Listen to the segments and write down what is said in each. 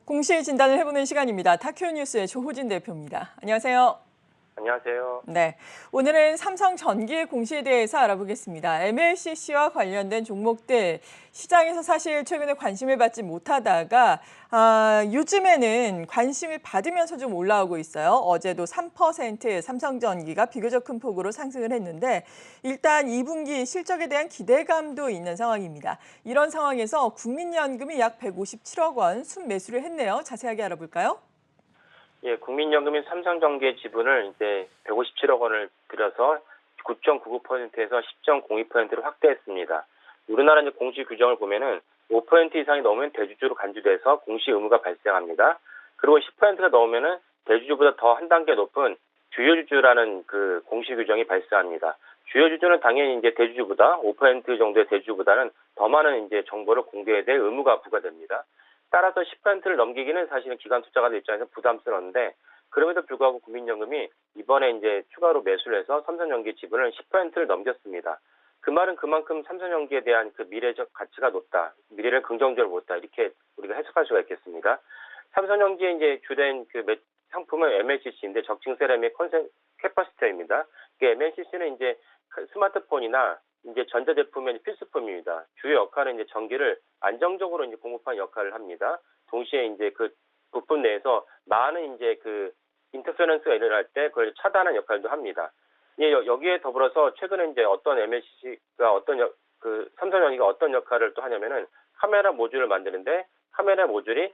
공시 진단을 해보는 시간입니다. 타큐 뉴스의 조호진 대표입니다. 안녕하세요. 안녕하세요. 네, 오늘은 삼성전기의 공시에 대해서 알아보겠습니다. MLCC와 관련된 종목들 시장에서 사실 최근에 관심을 받지 못하다가 요즘에는 관심을 받으면서 좀 올라오고 있어요. 어제도 3% 삼성전기가 비교적 큰 폭으로 상승을 했는데 일단 2분기 실적에 대한 기대감도 있는 상황입니다. 이런 상황에서 국민연금이 약 157억 원 순매수를 했네요. 자세하게 알아볼까요? 예, 국민연금이 삼성전기의 지분을 이제 157억 원을 들여서 9.99%에서 10.02%로 확대했습니다. 우리나라 이제 공시 규정을 보면은 5% 이상이 넘으면 대주주로 간주돼서 공시 의무가 발생합니다. 그리고 10%가 넘으면은 대주주보다 더 한 단계 높은 주요주주라는 그 공시 규정이 발생합니다. 주요주주는 당연히 이제 대주주보다 5% 정도의 대주주보다는 더 많은 이제 정보를 공개해야 될 의무가 부과됩니다. 따라서 10%를 넘기기는 사실은 기관 투자가들 입장에서 부담스러운데 그럼에도 불구하고 국민연금이 이번에 이제 추가로 매수를 해서 삼성전기 지분을 10%를 넘겼습니다. 그 말은 그만큼 삼성전기에 대한 그 미래적 가치가 높다, 미래를 긍정적으로 보다 이렇게 우리가 해석할 수가 있겠습니다. 삼성전기의 이제 주된 그 상품은 MLCC인데 적층 세라믹 캐파시터입니다. MLCC는 이제 스마트폰이나 이제 전자제품의 필수품입니다. 주요 역할은 이제 전기를 안정적으로 이제 공급하는 역할을 합니다. 동시에 이제 그 부품 내에서 많은 이제 그 인터페런스가 일어날 때 그걸 차단하는 역할도 합니다. 예, 여기에 더불어서 최근에 이제 어떤 MLCC가 삼성전기가 어떤 역할을 또 하냐면은 카메라 모듈을 만드는데 카메라 모듈이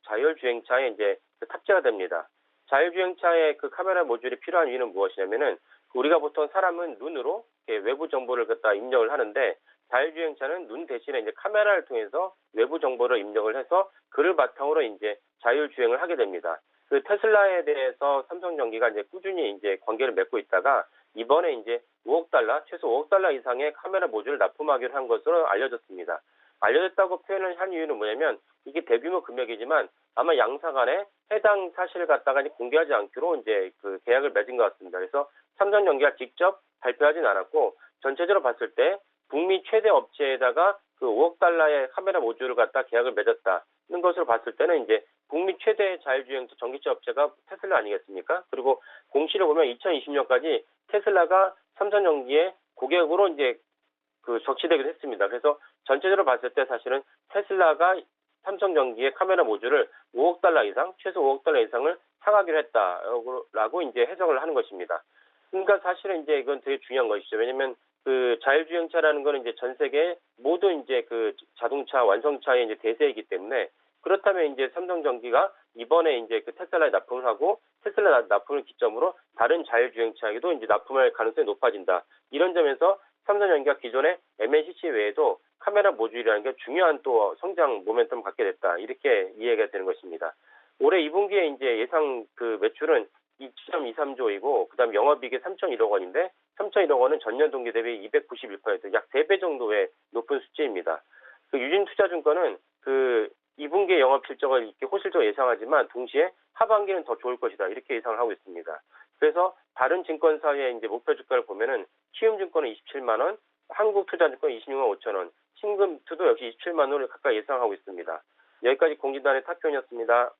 자율주행차에 이제 탑재가 됩니다. 자율주행차에 그 카메라 모듈이 필요한 이유는 무엇이냐면은 우리가 보통 사람은 눈으로 외부 정보를 갖다 입력을 하는데 자율주행차는 눈 대신에 이제 카메라를 통해서 외부 정보를 입력을 해서 그를 바탕으로 이제 자율주행을 하게 됩니다. 그 테슬라에 대해서 삼성전기가 이제 꾸준히 이제 관계를 맺고 있다가 이번에 이제 5억 달러, 최소 5억 달러 이상의 카메라 모듈을 납품하기로 한 것으로 알려졌습니다. 알려졌다고 표현을 한 이유는 뭐냐면 이게 대규모 금액이지만 아마 양사 간에 해당 사실을 갖다가 공개하지 않기로 이제 그 계약을 맺은 것 같습니다. 그래서 삼성전기가 직접 발표하진 않았고 전체적으로 봤을 때 북미 최대 업체에다가 그 5억 달러의 카메라 모듈을 갖다 계약을 맺었다는 것으로 봤을 때는 이제 북미 최대 자율주행 전기차 업체가 테슬라 아니겠습니까? 그리고 공시를 보면 2020년까지 테슬라가 삼성전기의 고객으로 이제 그 적시되기도 했습니다. 그래서 전체적으로 봤을 때 사실은 테슬라가 삼성전기의 카메라 모듈을 5억 달러 이상, 최소 5억 달러 이상을 사가기로 했다라고 이제 해석을 하는 것입니다. 그러니까 사실은 이제 이건 되게 중요한 것이죠. 왜냐면 그 자율주행차라는 거는 이제 전 세계 모든 이제 그 자동차 완성차의 이제 대세이기 때문에 그렇다면 이제 삼성전기가 이번에 이제 그 테슬라에 납품을 하고 테슬라 납품을 기점으로 다른 자율주행차에도 이제 납품할 가능성이 높아진다. 이런 점에서 삼성전기가 기존의 MLCC 외에도 카메라 모듈이라는 게 중요한 또 성장 모멘텀을 갖게 됐다. 이렇게 이해가 되는 것입니다. 올해 2분기에 이제 예상 그 매출은 2.23조이고 그다음 영업이익이 3.1억 원인데 3.1억 원은 전년 동기 대비 291%, 약 3배 정도의 높은 수치입니다. 그 유진투자증권은 그 2분기의 영업 실적을 이렇게 호실적으로 예상하지만 동시에 하반기는 더 좋을 것이다. 이렇게 예상을 하고 있습니다. 그래서 다른 증권사의 이제 목표 주가를 보면은 키움증권은 27만 원, 한국투자증권 26만 5천 원, 신금투도 역시 27만 원을 가까이 예상하고 있습니다. 여기까지 공진단의 탁현이었습니다.